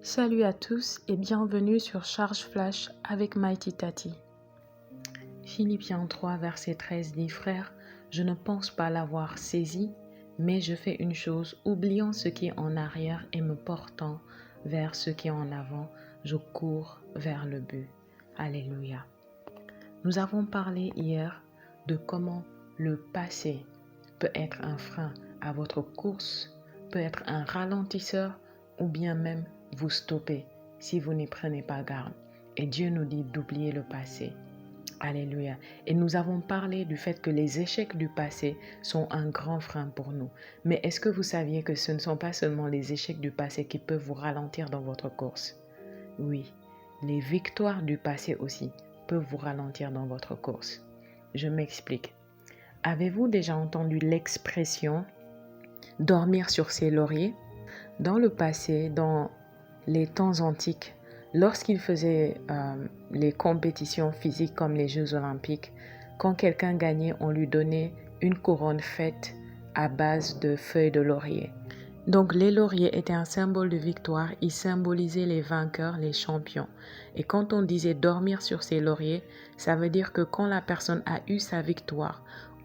Salut à tous et bienvenue sur Charge Flash avec Mighty Tati. Philippiens 3, verset 13 dit: Frères, je ne pense pas l'avoir saisi, mais je fais une chose, oubliant ce qui est en arrière et me portant vers ce qui est en avant, je cours vers le but. Alléluia. Nous avons parlé hier de comment le passé peut être un frein à votre course, peut être un ralentisseur ou bien même vous stopper si vous n'y prenez pas garde. Et Dieu nous dit d'oublier le passé. Alléluia. Et nous avons parlé du fait que les échecs du passé sont un grand frein pour nous. Mais est-ce que vous saviez que ce ne sont pas seulement les échecs du passé qui peuvent vous ralentir dans votre course? Oui, les victoires du passé aussi peuvent vous ralentir dans votre course. Je m'explique. Avez-vous déjà entendu l'expression « dormir sur ses lauriers » ? Dans le passé, dans les temps antiques, lorsqu'ils faisaient les compétitions physiques comme les Jeux olympiques, quand quelqu'un gagnait, on lui donnait une couronne faite à base de feuilles de laurier. Donc les lauriers étaient un symbole de victoire, ils symbolisaient les vainqueurs, les champions. Et quand on disait dormir sur ses lauriers, ça veut dire que quand la personne a eu sa victoire,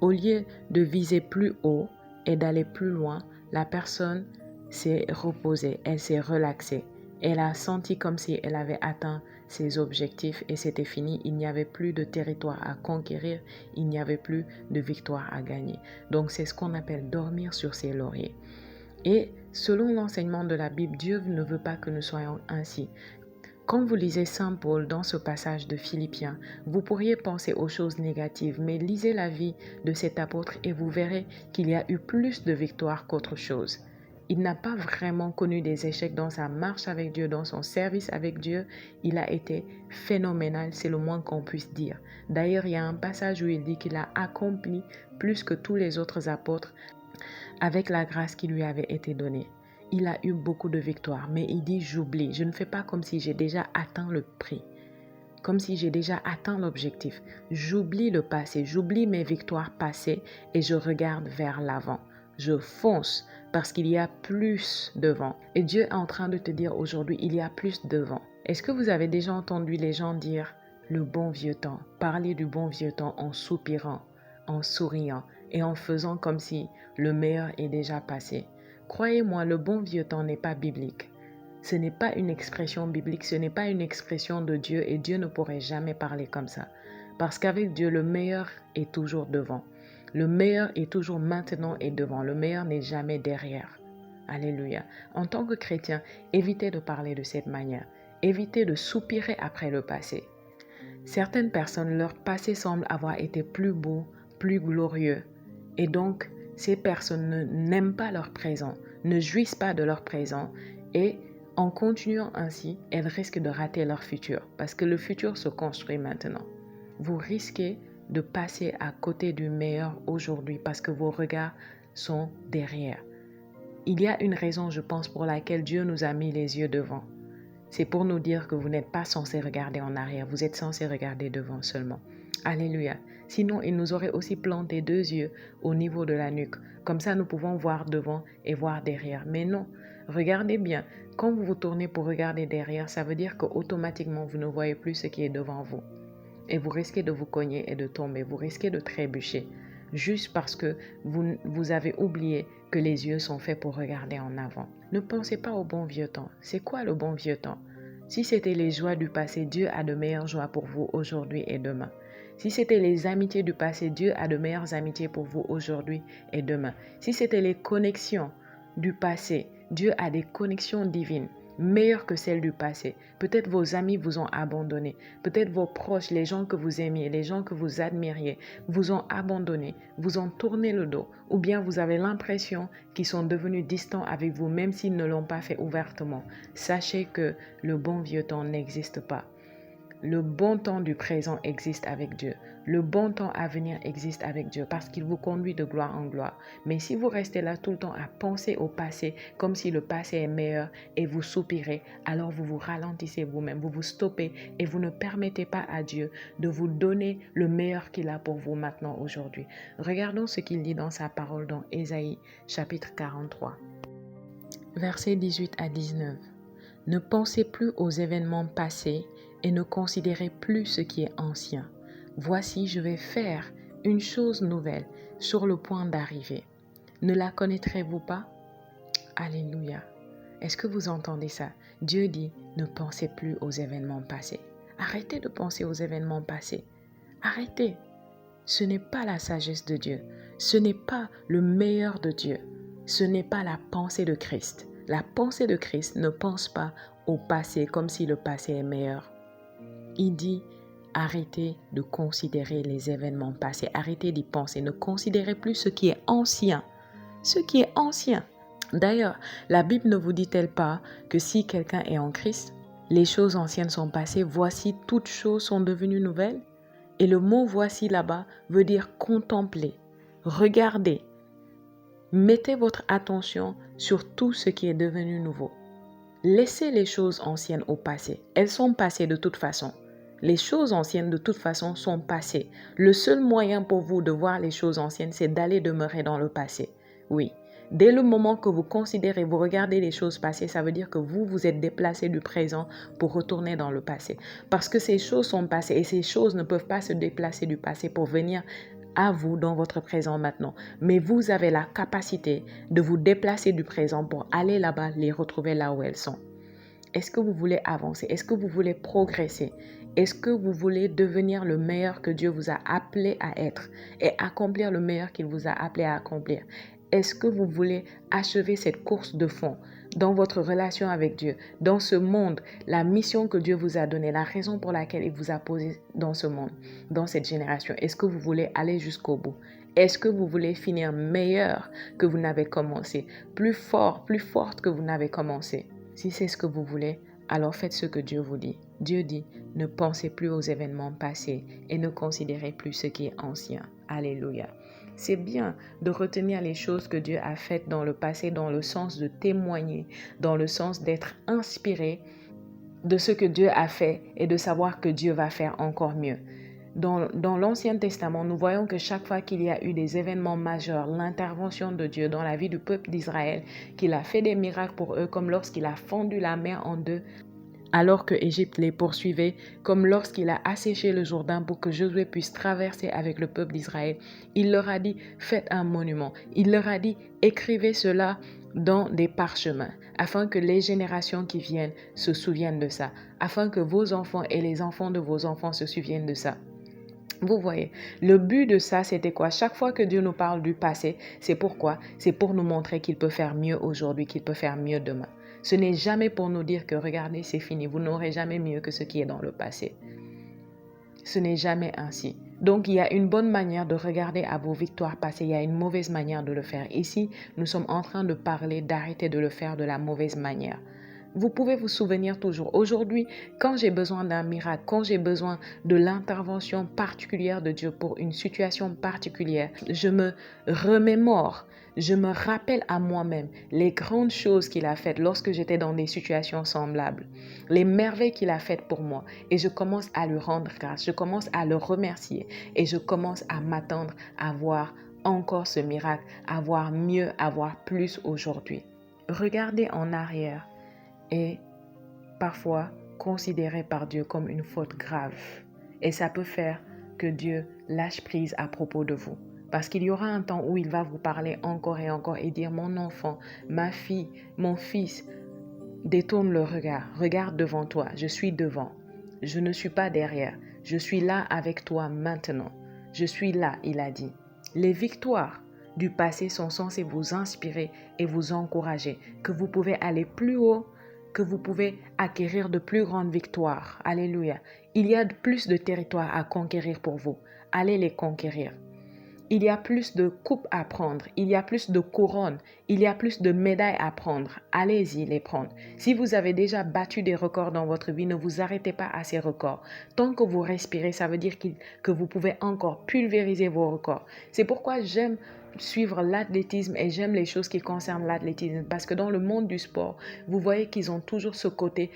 au lieu de viser plus haut et d'aller plus loin, la personne s'est reposée, elle s'est relaxée. Elle a senti comme si elle avait atteint ses objectifs et c'était fini. Il n'y avait plus de territoire à conquérir, il n'y avait plus de victoire à gagner. Donc c'est ce qu'on appelle dormir sur ses lauriers. Et selon l'enseignement de la Bible, Dieu ne veut pas que nous soyons ainsi. Quand vous lisez Saint Paul dans ce passage de Philippiens, vous pourriez penser aux choses négatives, mais lisez la vie de cet apôtre et vous verrez qu'il y a eu plus de victoires qu'autre chose. Il n'a pas vraiment connu des échecs dans sa marche avec Dieu, dans son service avec Dieu. Il a été phénoménal, c'est le moins qu'on puisse dire. D'ailleurs, il y a un passage où il dit qu'il a accompli plus que tous les autres apôtres avec la grâce qui lui avait été donnée. Il a eu beaucoup de victoires, mais il dit j'oublie, je ne fais pas comme si j'ai déjà atteint le prix, comme si j'ai déjà atteint l'objectif. J'oublie le passé, j'oublie mes victoires passées et je regarde vers l'avant. Je fonce parce qu'il y a plus devant. Et Dieu est en train de te dire aujourd'hui, il y a plus devant. Est-ce que vous avez déjà entendu les gens dire le bon vieux temps, parler du bon vieux temps en soupirant, en souriant et en faisant comme si le meilleur est déjà passé? Croyez-moi, le bon vieux temps n'est pas biblique. Ce n'est pas une expression biblique, ce n'est pas une expression de Dieu et Dieu ne pourrait jamais parler comme ça. Parce qu'avec Dieu, le meilleur est toujours devant. Le meilleur est toujours maintenant et devant. Le meilleur n'est jamais derrière. Alléluia. En tant que chrétien, évitez de parler de cette manière. Évitez de soupirer après le passé. Certaines personnes, leur passé semble avoir été plus beau, plus glorieux. Et donc, ces personnes n'aiment pas leur présent, ne jouissent pas de leur présent et en continuant ainsi, elles risquent de rater leur futur parce que le futur se construit maintenant. Vous risquez de passer à côté du meilleur aujourd'hui parce que vos regards sont derrière. Il y a une raison, je pense, pour laquelle Dieu nous a mis les yeux devant. C'est pour nous dire que vous n'êtes pas censé regarder en arrière, vous êtes censé regarder devant seulement. Alléluia. Sinon, il nous aurait aussi planté 2 yeux au niveau de la nuque. Comme ça, nous pouvons voir devant et voir derrière. Mais non, regardez bien. Quand vous vous tournez pour regarder derrière, ça veut dire qu'automatiquement, vous ne voyez plus ce qui est devant vous. Et vous risquez de vous cogner et de tomber. Vous risquez de trébucher. Juste parce que vous avez oublié que les yeux sont faits pour regarder en avant. Ne pensez pas au bon vieux temps. C'est quoi le bon vieux temps? Si c'était les joies du passé, Dieu a de meilleures joies pour vous aujourd'hui et demain. Si c'était les amitiés du passé, Dieu a de meilleures amitiés pour vous aujourd'hui et demain. Si c'était les connexions du passé, Dieu a des connexions divines meilleures que celles du passé. Peut-être vos amis vous ont abandonné. Peut-être vos proches, les gens que vous aimiez, les gens que vous admiriez, vous ont abandonné, vous ont tourné le dos. Ou bien vous avez l'impression qu'ils sont devenus distants avec vous, même s'ils ne l'ont pas fait ouvertement. Sachez que le bon vieux temps n'existe pas. Le bon temps du présent existe avec Dieu. Le bon temps à venir existe avec Dieu parce qu'il vous conduit de gloire en gloire. Mais si vous restez là tout le temps à penser au passé comme si le passé est meilleur et vous soupirez, alors vous vous ralentissez vous-même, vous vous stoppez et vous ne permettez pas à Dieu de vous donner le meilleur qu'il a pour vous maintenant aujourd'hui. Regardons ce qu'il dit dans sa parole dans Ésaïe chapitre 43, versets 18 à 19. Ne pensez plus aux événements passés et ne considérez plus ce qui est ancien. Voici, je vais faire une chose nouvelle sur le point d'arriver. Ne la connaîtrez-vous pas? Alléluia. Est-ce que vous entendez ça? Dieu dit, ne pensez plus aux événements passés. Arrêtez de penser aux événements passés. Arrêtez. Ce n'est pas la sagesse de Dieu. Ce n'est pas le meilleur de Dieu. Ce n'est pas la pensée de Christ. La pensée de Christ ne pense pas au passé comme si le passé est meilleur. Il dit, arrêtez de considérer les événements passés. Arrêtez d'y penser. Ne considérez plus ce qui est ancien. Ce qui est ancien. D'ailleurs, la Bible ne vous dit-elle pas que si quelqu'un est en Christ, les choses anciennes sont passées, voici toutes choses sont devenues nouvelles? Et le mot voici là-bas veut dire contempler, regarder. Mettez votre attention sur tout ce qui est devenu nouveau. Laissez les choses anciennes au passé. Elles sont passées de toute façon. Les choses anciennes de toute façon sont passées. Le seul moyen pour vous de voir les choses anciennes, c'est d'aller demeurer dans le passé. Oui. Dès le moment que vous considérez, vous regardez les choses passées, ça veut dire que vous vous êtes déplacé du présent pour retourner dans le passé. Parce que ces choses sont passées et ces choses ne peuvent pas se déplacer du passé pour venir à vous dans votre présent maintenant. Mais vous avez la capacité de vous déplacer du présent pour aller là-bas, les retrouver là où elles sont. Est-ce que vous voulez avancer? Est-ce que vous voulez progresser? Est-ce que vous voulez devenir le meilleur que Dieu vous a appelé à être et accomplir le meilleur qu'il vous a appelé à accomplir? Est-ce que vous voulez achever cette course de fond dans votre relation avec Dieu, dans ce monde, la mission que Dieu vous a donnée, la raison pour laquelle il vous a posé dans ce monde, dans cette génération? Est-ce que vous voulez aller jusqu'au bout? Est-ce que vous voulez finir meilleur que vous n'avez commencé, plus fort, plus forte que vous n'avez commencé? Si c'est ce que vous voulez, alors faites ce que Dieu vous dit. Dieu dit, ne pensez plus aux événements passés et ne considérez plus ce qui est ancien. Alléluia. C'est bien de retenir les choses que Dieu a faites dans le passé, dans le sens de témoigner, dans le sens d'être inspiré de ce que Dieu a fait et de savoir que Dieu va faire encore mieux. Dans l'Ancien Testament, nous voyons que chaque fois qu'il y a eu des événements majeurs, l'intervention de Dieu dans la vie du peuple d'Israël, qu'il a fait des miracles pour eux, comme lorsqu'il a fendu la mer en deux, alors que Égypte les poursuivait, comme lorsqu'il a asséché le Jourdain pour que Josué puisse traverser avec le peuple d'Israël. Il leur a dit, faites un monument. Il leur a dit, écrivez cela dans des parchemins, afin que les générations qui viennent se souviennent de ça, afin que vos enfants et les enfants de vos enfants se souviennent de ça. Vous voyez, le but de ça, c'était quoi? Chaque fois que Dieu nous parle du passé, c'est pourquoi? C'est pour nous montrer qu'il peut faire mieux aujourd'hui, qu'il peut faire mieux demain. Ce n'est jamais pour nous dire que regardez, c'est fini, vous n'aurez jamais mieux que ce qui est dans le passé. Ce n'est jamais ainsi. Donc, il y a une bonne manière de regarder à vos victoires passées, il y a une mauvaise manière de le faire. Ici, nous sommes en train de parler d'arrêter de le faire de la mauvaise manière. Vous pouvez vous souvenir toujours. Aujourd'hui, quand j'ai besoin d'un miracle, quand j'ai besoin de l'intervention particulière de Dieu pour une situation particulière, je me remémore, je me rappelle à moi-même les grandes choses qu'il a faites lorsque j'étais dans des situations semblables, les merveilles qu'il a faites pour moi. Et je commence à lui rendre grâce, je commence à le remercier et je commence à m'attendre à voir encore ce miracle, à voir mieux, à voir plus aujourd'hui. Regardez en arrière est parfois considéré par Dieu comme une faute grave. Et ça peut faire que Dieu lâche prise à propos de vous. Parce qu'il y aura un temps où il va vous parler encore et dire, mon enfant, ma fille, mon fils, détourne le regard, regarde devant toi, je suis devant, je ne suis pas derrière, je suis là avec toi maintenant, je suis là, il a dit. Les victoires du passé sont censées vous inspirer et vous encourager, que vous pouvez aller plus haut, que vous pouvez acquérir de plus grandes victoires. Alléluia. Il y a plus de territoires à conquérir pour vous. Allez les conquérir. Il y a plus de coupes à prendre. Il y a plus de couronnes. Il y a plus de médailles à prendre. Allez-y les prendre. Si vous avez déjà battu des records dans votre vie, ne vous arrêtez pas à ces records. Tant que vous respirez, ça veut dire que vous pouvez encore pulvériser vos records. C'est pourquoi j'aime suivre l'athlétisme et j'aime les choses qui concernent l'athlétisme parce que dans le monde du sport, vous voyez qu'ils ont toujours ce côté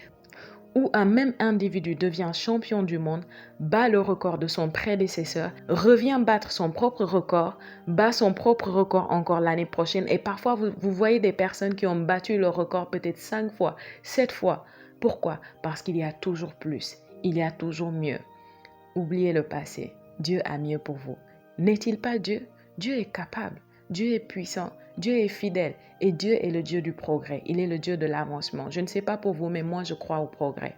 où un même individu devient champion du monde, bat le record de son prédécesseur, revient battre son propre record, bat son propre record encore l'année prochaine et parfois vous voyez des personnes qui ont battu le record peut-être 5 fois, 7 fois Pourquoi? Parce qu'il y a toujours plus, il y a toujours mieux. Oubliez le passé, Dieu a mieux pour vous. N'est-il pas Dieu? Dieu est capable, Dieu est puissant, Dieu est fidèle et Dieu est le Dieu du progrès, il est le Dieu de l'avancement. Je ne sais pas pour vous, mais moi je crois au progrès.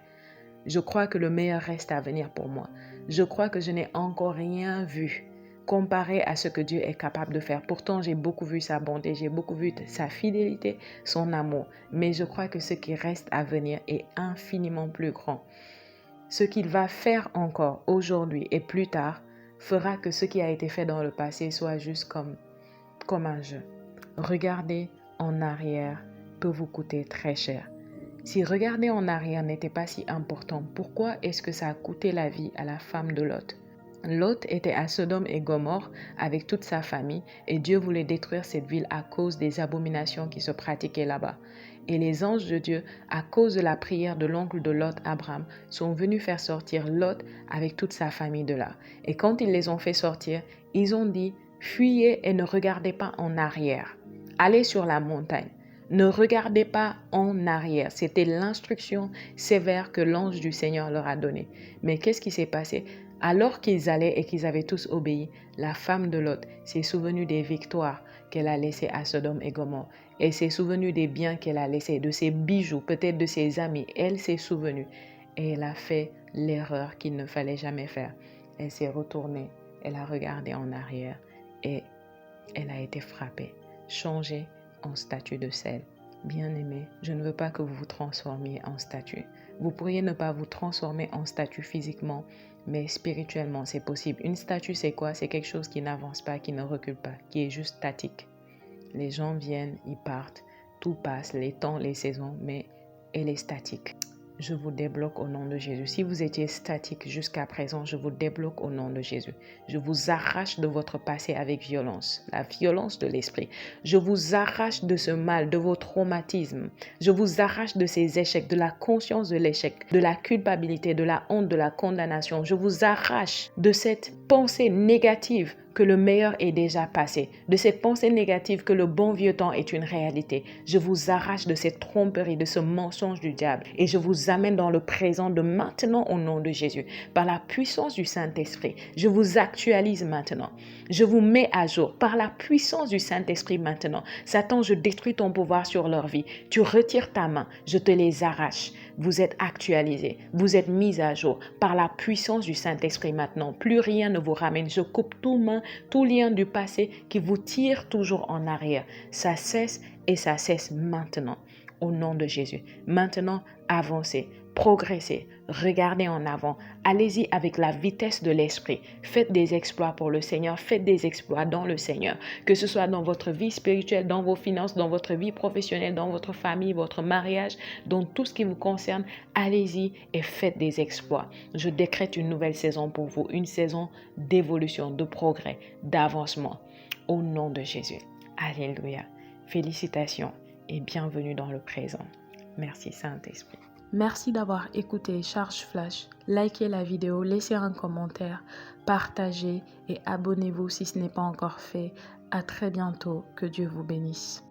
Je crois que le meilleur reste à venir pour moi. Je crois que je n'ai encore rien vu comparé à ce que Dieu est capable de faire. Pourtant, j'ai beaucoup vu sa bonté, j'ai beaucoup vu sa fidélité, son amour. Mais je crois que ce qui reste à venir est infiniment plus grand. Ce qu'il va faire encore aujourd'hui et plus tard fera que ce qui a été fait dans le passé soit juste comme un jeu. Regarder en arrière peut vous coûter très cher. Si regarder en arrière n'était pas si important, pourquoi est-ce que ça a coûté la vie à la femme de Lot? Lot était à Sodome et Gomorrhe avec toute sa famille et Dieu voulait détruire cette ville à cause des abominations qui se pratiquaient là-bas. Et les anges de Dieu, à cause de la prière de l'oncle de Lot, Abraham, sont venus faire sortir Lot avec toute sa famille de là. Et quand ils les ont fait sortir, ils ont dit « Fuyez et ne regardez pas en arrière. Allez sur la montagne. Ne regardez pas en arrière. » C'était l'instruction sévère que l'ange du Seigneur leur a donnée. Mais qu'est-ce qui s'est passé? Alors qu'ils allaient et qu'ils avaient tous obéi, la femme de Lot s'est souvenue des victoires qu'elle a laissées à Sodome et Gomorrhe. Elle s'est souvenue des biens qu'elle a laissés, de ses bijoux, peut-être de ses amis. Elle s'est souvenue et elle a fait l'erreur qu'il ne fallait jamais faire. Elle s'est retournée, elle a regardé en arrière et elle a été frappée, changée en statue de sel. Bien-aimé, je ne veux pas que vous vous transformiez en statue. Vous pourriez ne pas vous transformer en statue physiquement, mais spirituellement, c'est possible. Une statue, c'est quoi? C'est quelque chose qui n'avance pas, qui ne recule pas, qui est juste statique. Les gens viennent, ils partent, tout passe, les temps, les saisons, mais elle est statique. Je vous débloque au nom de Jésus. Si vous étiez statique jusqu'à présent, je vous débloque au nom de Jésus. Je vous arrache de votre passé avec violence, la violence de l'esprit. Je vous arrache de ce mal, de vos traumatismes. Je vous arrache de ces échecs, de la conscience de l'échec, de la culpabilité, de la honte, de la condamnation. Je vous arrache de cette pensée négative que le meilleur est déjà passé, de cette pensée négative que le bon vieux temps est une réalité. Je vous arrache de cette tromperie, de ce mensonge du diable et je vous amène dans le présent de maintenant au nom de Jésus. Par la puissance du Saint-Esprit, je vous actualise maintenant. Je vous mets à jour par la puissance du Saint-Esprit maintenant. Satan, je détruis ton pouvoir sur leur vie. Tu retires ta main, je te les arrache. Vous êtes actualisés, vous êtes mis à jour par la puissance du Saint-Esprit maintenant. Plus rien ne vous ramène. Je coupe tout lien du passé qui vous tire toujours en arrière. Ça cesse et ça cesse maintenant. Au nom de Jésus. Maintenant, avancez, progressez, regardez en avant. Allez-y avec la vitesse de l'esprit. Faites des exploits pour le Seigneur. Faites des exploits dans le Seigneur. Que ce soit dans votre vie spirituelle, dans vos finances, dans votre vie professionnelle, dans votre famille, votre mariage, dans tout ce qui vous concerne. Allez-y et faites des exploits. Je décrète une nouvelle saison pour vous. Une saison d'évolution, de progrès, d'avancement. Au nom de Jésus. Alléluia. Félicitations et bienvenue dans le présent. Merci Saint-Esprit. Merci d'avoir écouté Charge Flash. Likez la vidéo, laissez un commentaire, partagez et abonnez-vous si ce n'est pas encore fait. À très bientôt. Que Dieu vous bénisse.